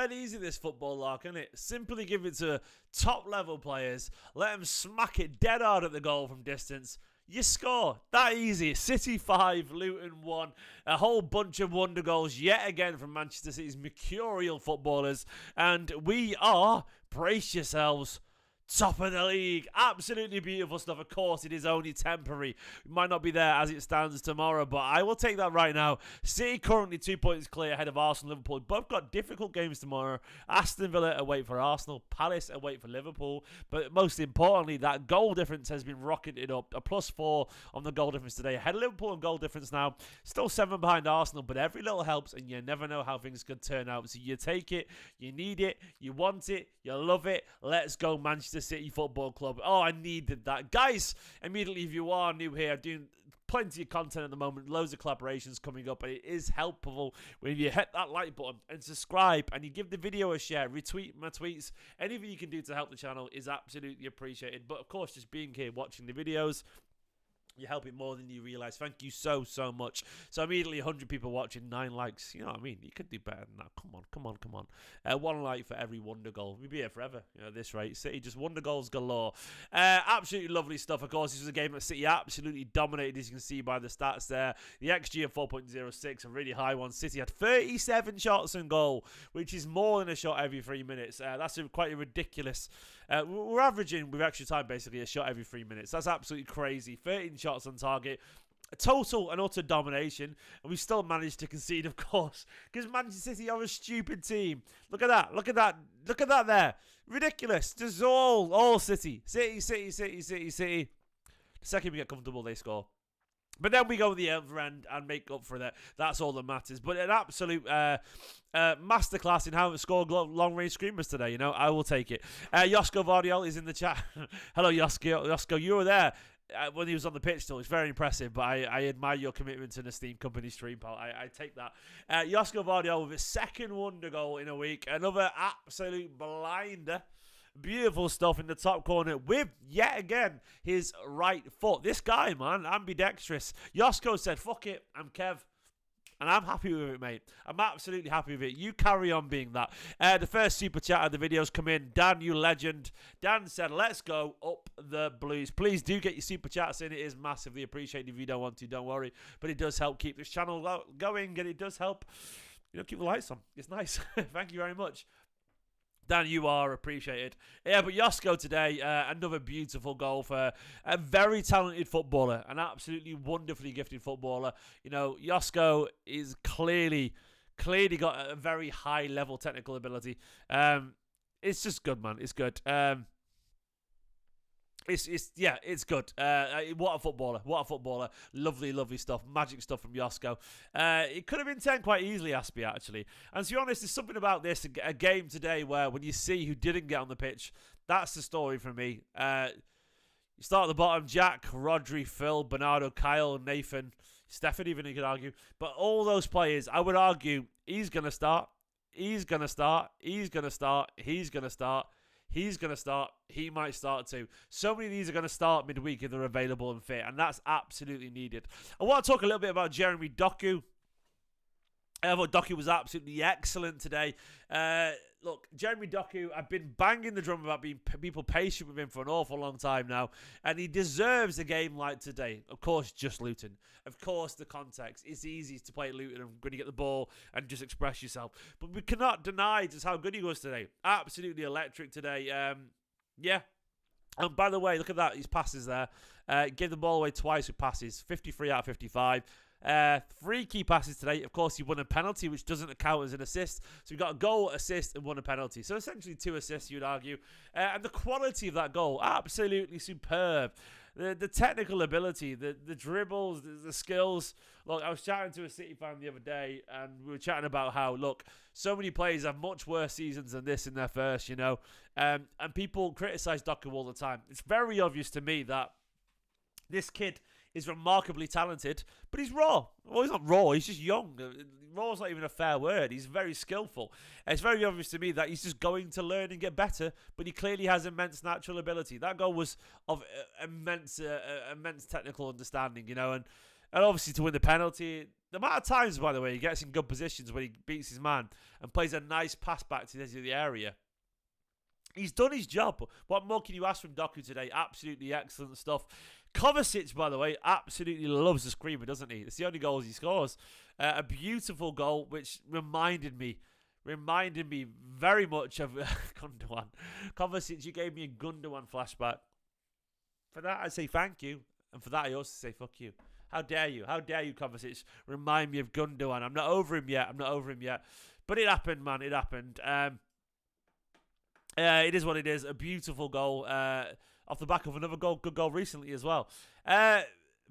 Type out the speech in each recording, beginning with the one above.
dead easy, this football lark, isn't it? Simply give it to top-level players, let them smack it dead hard at the goal from distance. You score. That easy. City 5, Luton 1. A whole bunch of wonder goals yet again from Manchester City's mercurial footballers. And we are, brace yourselves, top of the league. Absolutely beautiful stuff. Of course, it is only temporary. It might not be there as it stands tomorrow, but I will take that right now. City currently 2 points clear ahead of Arsenal and Liverpool. Both got difficult games tomorrow. Aston Villa away for Arsenal. Palace away for Liverpool. But most importantly, that goal difference has been rocketed up. A +4 on the goal difference today. Ahead of Liverpool on goal difference now. Still 7 behind Arsenal, but every little helps, and you never know how things could turn out. So you take it, you need it, you want it, you love it. Let's go, Manchester City Football Club. Oh, I needed that. Guys, immediately, if you are new here, I'm doing plenty of content at the moment, loads of collaborations coming up, and it is helpful when you hit that like button and subscribe and you give the video a share, retweet my tweets. Anything you can do to help the channel is absolutely appreciated. But of course, just being here watching the videos, you help it more than you realise. Thank you so much. So immediately 100 people watching, 9 likes. You know what I mean? You could do better than that. Come on. 1 like for every wonder goal. We'd be here forever, you know, at this rate. City just wonder goals galore. Absolutely lovely stuff. Of course, this was a game that City absolutely dominated, as you can see by the stats there. The XG of 4.06, a really high one. City had 37 shots on goal, which is more than a shot every 3 minutes. That's quite a ridiculous. We're averaging, with extra time, basically a shot every 3 minutes. That's absolutely crazy. 13 shots on target, a total and utter domination, and we still managed to concede, of course, because Manchester City are a stupid team. Look at that there, ridiculous. Just all City. The second we get comfortable, they score. But then we go to the other end and make up for that. That's all that matters. But an absolute masterclass in how to score long-range screamers today. You know, I will take it. Josko Gvardiol is in the chat. Hello, Josko. Josko, you were there when he was on the pitch still. It's very impressive, but I admire your commitment to an esteemed company stream, pal. I take that. Josko Gvardiol with his second wonder goal in a week. Another absolute blinder. Beautiful stuff in the top corner with, yet again, his right foot. This guy, man, ambidextrous. Josko said, fuck it, I'm Kev. And I'm happy with it, mate. I'm absolutely happy with it. You carry on being that. The first super chat of the videos come in. Dan, you legend. Dan said, let's go up the Blues. Please do get your super chats in. It is massively appreciated. If you don't want to, don't worry. But it does help keep this channel going, and it does help, you know, keep the lights on. It's nice. Thank you very much. Dan, you are appreciated. Yeah, but Josko today, another beautiful goal for a very talented footballer, an absolutely wonderfully gifted footballer. You know, Josko is clearly got a very high level technical ability. It's just good, man. It's good. It's good. What a footballer. Lovely stuff. Magic stuff from Josko. It could have been 10 quite easily, Aspie, actually. And to be honest, there's something about this, a game today where when you see who didn't get on the pitch, that's the story for me. You start at the bottom, Jack, Rodri, Phil, Bernardo, Kyle, Nathan, Stefan even, you could argue. But all those players, I would argue, he's going to start. He might start too. So many of these are going to start midweek if they're available and fit, and that's absolutely needed. I want to talk a little bit about Jeremy Doku. I thought Doku was absolutely excellent today. Look, Jeremy Doku, I've been banging the drum about being people patient with him for an awful long time now, and he deserves a game like today. Of course, just Luton. Of course, the context. It's easy to play at Luton and when you get the ball and just express yourself. But we cannot deny just how good he was today. Absolutely electric today. Yeah. And by the way, look at that. His passes there. Gave the ball away twice with passes. 53 out of 55. 3 key passes today. Of course, he won a penalty, which doesn't count as an assist. So we got a goal, assist, and won a penalty. So essentially 2 assists, you'd argue. And the quality of that goal, absolutely superb. The technical ability, the dribbles, the skills. Look, I was chatting to a City fan the other day, and we were chatting about how, look, so many players have much worse seasons than this in their first, you know. And people criticise Doku all the time. It's very obvious to me that this kid is remarkably talented, but he's raw. Well, he's not raw, he's just young. Raw is not even a fair word. He's very skillful. And it's very obvious to me that he's just going to learn and get better, but he clearly has immense natural ability. That goal was of immense technical understanding, you know, and obviously to win the penalty, The amount of times, by the way, he gets in good positions when he beats his man and plays a nice pass back to the edge of the area. He's done his job. What more can you ask from Doku today? Absolutely excellent stuff. Kovacic, by the way, absolutely loves the screamer, doesn't he? It's the only goals he scores. A beautiful goal, which reminded me very much of Gundogan. Kovacic, you gave me a Gundogan flashback. For that, I say thank you. And for that, I also say fuck you. How dare you? How dare you, Kovacic, remind me of Gundogan? I'm not over him yet. But it happened, man. It happened. It is what it is. A beautiful goal off the back of another good goal recently as well.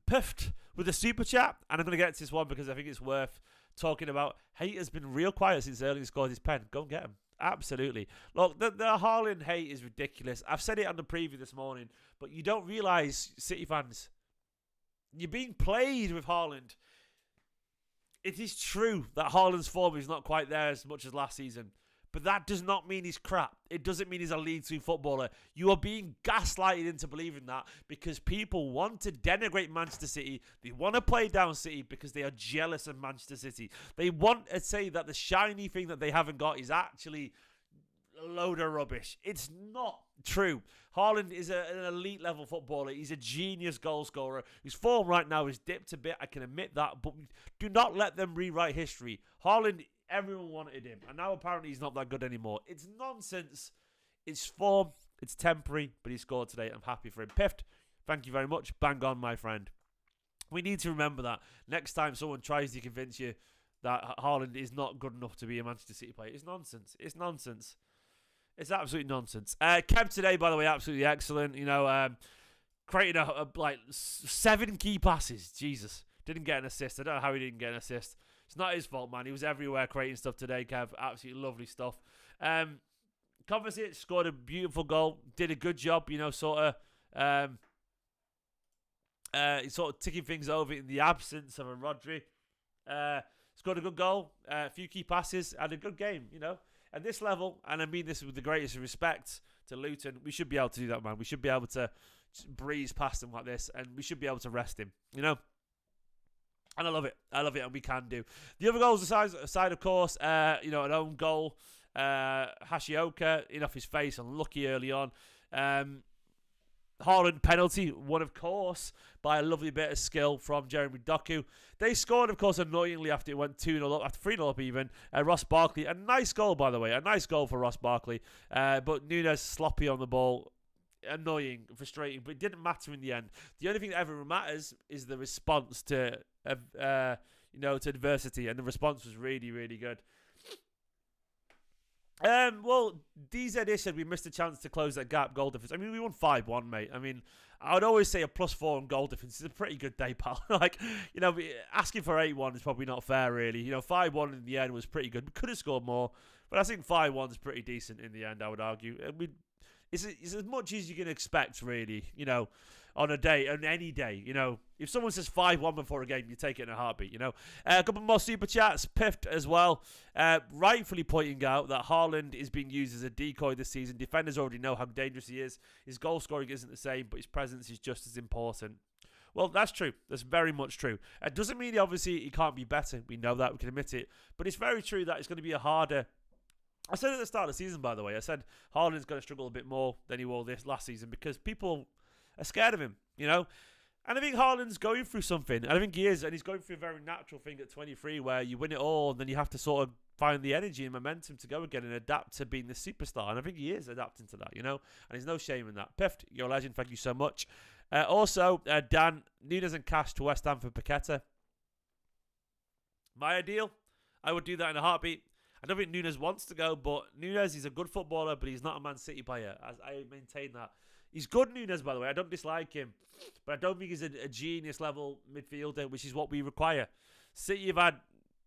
Piffed with a super chat, and I'm going to get to this one because I think it's worth talking about. Hate has been real quiet since Erling scored his pen. Go and get him. Absolutely. Look, the Haaland hate is ridiculous. I've said it on the preview this morning, but you don't realise, City fans, you're being played with Haaland. It is true that Haaland's form is not quite there as much as last season. But that does not mean he's crap. It doesn't mean he's a League 2 footballer. You are being gaslighted into believing that because people want to denigrate Manchester City. They want to play down City because they are jealous of Manchester City. They want to say that the shiny thing that they haven't got is actually a load of rubbish. It's not true. Haaland is an elite level footballer. He's a genius goal scorer. His form right now is dipped a bit. I can admit that. But do not let them rewrite history. Haaland, everyone wanted him, and now apparently he's not that good anymore. It's nonsense. It's form. It's temporary, but he scored today. I'm happy for him. Piffed, thank you very much. Bang on, my friend. We need to remember that next time someone tries to convince you that Haaland is not good enough to be a Manchester City player, it's nonsense. It's nonsense. It's absolute nonsense. Kev today, by the way, absolutely excellent. You know, creating like 7 key passes. Jesus, didn't get an assist. I don't know how he didn't get an assist. It's not his fault, man. He was everywhere creating stuff today, Kev. Absolutely lovely stuff. Kovacic scored a beautiful goal. Did a good job, you know, sort of ticking things over in the absence of a Rodri. Scored a good goal. A few key passes. Had a good game, you know. At this level, and I mean this with the greatest respect to Luton, we should be able to do that, man. We should be able to breeze past him like this, and we should be able to rest him, you know. And I love it, and we can do. The other goals aside of course, you know, an own goal. Hashioka in off his face, unlucky early on. Haaland penalty, won of course by a lovely bit of skill from Jeremy Doku. They scored, of course, annoyingly after it went 2-0 up, after 3-0 up even. Ross Barkley, a nice goal, by the way, a nice goal for Ross Barkley. But Nunes sloppy on the ball. Annoying, frustrating, but it didn't matter in the end. The only thing that ever matters is the response to, you know, to adversity, and the response was really, really good. Well, DZish said we missed a chance to close that gap goal difference. I mean, we won 5-1, mate. I mean, I would always say a +4 on goal difference is a pretty good day, pal. Like, you know, asking for 8-1 is probably not fair, really. You know, 5-1 in the end was pretty good. We could have scored more, but I think 5-1 is pretty decent in the end, I would argue. I mean, it's as much as you can expect, really, you know, on any day, you know. If someone says 5-1 before a game, you take it in a heartbeat, you know. A couple more super chats, Piffed as well, rightfully pointing out that Haaland is being used as a decoy this season. Defenders already know how dangerous he is. His goal scoring isn't the same, but his presence is just as important. Well, that's true. That's very much true. It doesn't mean, obviously, he can't be better. We know that. We can admit it. But it's very true that it's going to be a harder... I said at the start of the season, by the way, I said Haaland's going to struggle a bit more than he will this last season because people are scared of him, you know? And I think Haaland's going through something. And I think he is. And he's going through a very natural thing at 23 where you win it all and then you have to sort of find the energy and momentum to go again and adapt to being the superstar. And I think he is adapting to that, you know? And there's no shame in that. Piffed, you're a legend. Thank you so much. Also, Dan, Nunes and Cash to West Ham for Paqueta. My ideal, I would do that in a heartbeat. I don't think Nunes wants to go, but Nunes is a good footballer, but he's not a Man City player. I maintain that. He's good, Nunes, by the way. I don't dislike him, but I don't think he's a genius-level midfielder, which is what we require. City have had,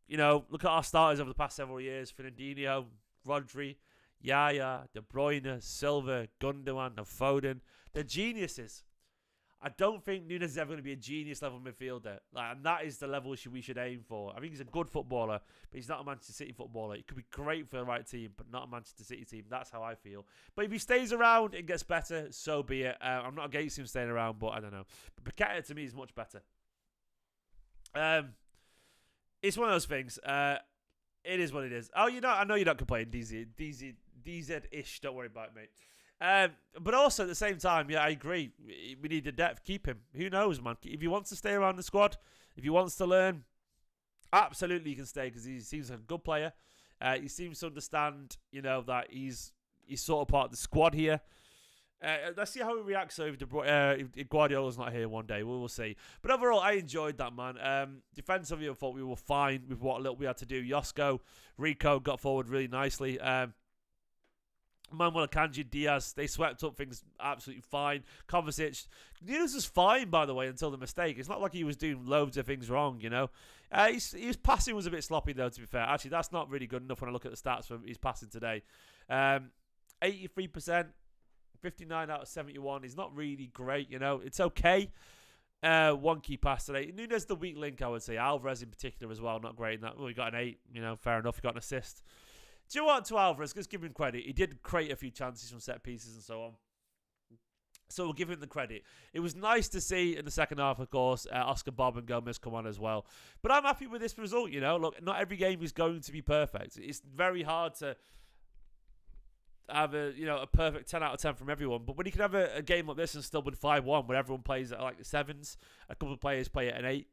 you know, look at our starters over the past several years. Fernandinho, Rodri, Yaya, De Bruyne, Silva, Gundogan, and Foden. They're geniuses. I don't think Nunes is ever going to be a genius-level midfielder. And that is the level we should aim for. I think he's a good footballer, but he's not a Manchester City footballer. He could be great for the right team, but not a Manchester City team. That's how I feel. But if he stays around and gets better, so be it. I'm not against him staying around, but I don't know. But Paqueta, to me, is much better. it's one of those things. It is what it is. Oh, I know you're not complaining, DZ-ish. Don't worry about it, mate. But also at the same time, yeah, I agree. We need the depth. Keep him. Who knows, man? If he wants to stay around the squad, if he wants to learn, absolutely he can stay because he seems like a good player. He seems to understand, that he's sort of part of the squad here. Let's see how he reacts if Guardiola's not here one day. We will see. But overall, I enjoyed that, man. Defensively, I thought we were fine with what little we had to do. Josko, Rico got forward really nicely. Manuel Akanji, Diaz, they swept up things absolutely fine. Kovacic, Nunes was fine, by the way, until the mistake. It's not like he was doing loads of things wrong, His passing was a bit sloppy, though, to be fair. Actually, that's not really good enough when I look at the stats for his passing today. 83%. 59 out of 71 is not really great, It's okay. One key pass today. Nunes the weak link, I would say. Alvarez in particular as well, not great in that. Well, he got an 8, fair enough. He got an assist. Do you know what, to Alvarez? Let's give him credit. He did create a few chances from set pieces and so on. So we'll give him the credit. It was nice to see in the second half, of course, Oscar Bob and Gomez come on as well. But I'm happy with this result, Look, not every game is going to be perfect. It's very hard to have a perfect 10 out of 10 from everyone, but when you can have a game like this and still win 5-1 where everyone plays at like the 7s, a couple of players play at an 8,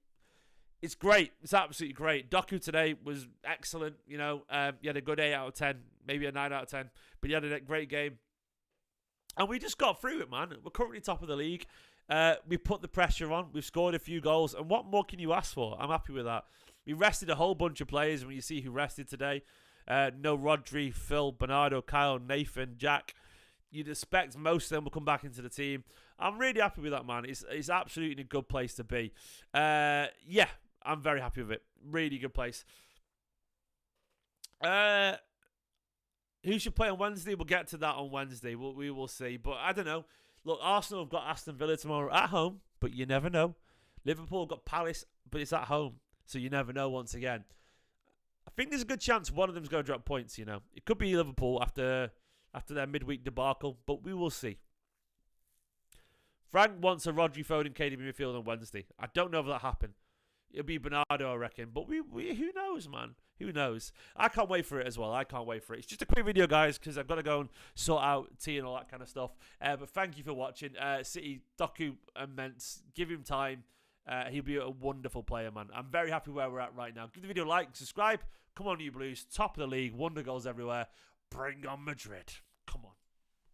it's great. It's absolutely great. Doku today was excellent. He had a good 8 out of 10, maybe a 9 out of 10, but he had a great game, and we just got through it, man. We're currently top of the league. We put the pressure on. We've scored a few goals, and what more can you ask for? I'm happy with that. We rested a whole bunch of players. When you see who rested today, no Rodri, Phil, Bernardo, Kyle, Nathan, Jack. You'd expect most of them will come back into the team. I'm really happy with that, man. It's absolutely a good place to be. Yeah, I'm very happy with it. Really good place. Who should play on Wednesday? We'll get to that on Wednesday. We will see. But I don't know. Look, Arsenal have got Aston Villa tomorrow at home, but you never know. Liverpool have got Palace, but it's at home, so you never know once again. I think there's a good chance one of them's going to drop points, It could be Liverpool after their midweek debacle, but we will see. Frank wants a Rodri, Foden, KDB midfield on Wednesday. I don't know if that'll happen. It'll be Bernardo, I reckon. But we who knows, man? Who knows? I can't wait for it as well. I can't wait for it. It's just a quick video, guys, because I've got to go and sort out tea and all that kind of stuff. But thank you for watching. City, Doku, immense. Give him time. He'll be a wonderful player, man. I'm very happy where we're at right now. Give the video a like, subscribe. Come on, you Blues. Top of the league. Wonder goals everywhere. Bring on Madrid. Come on.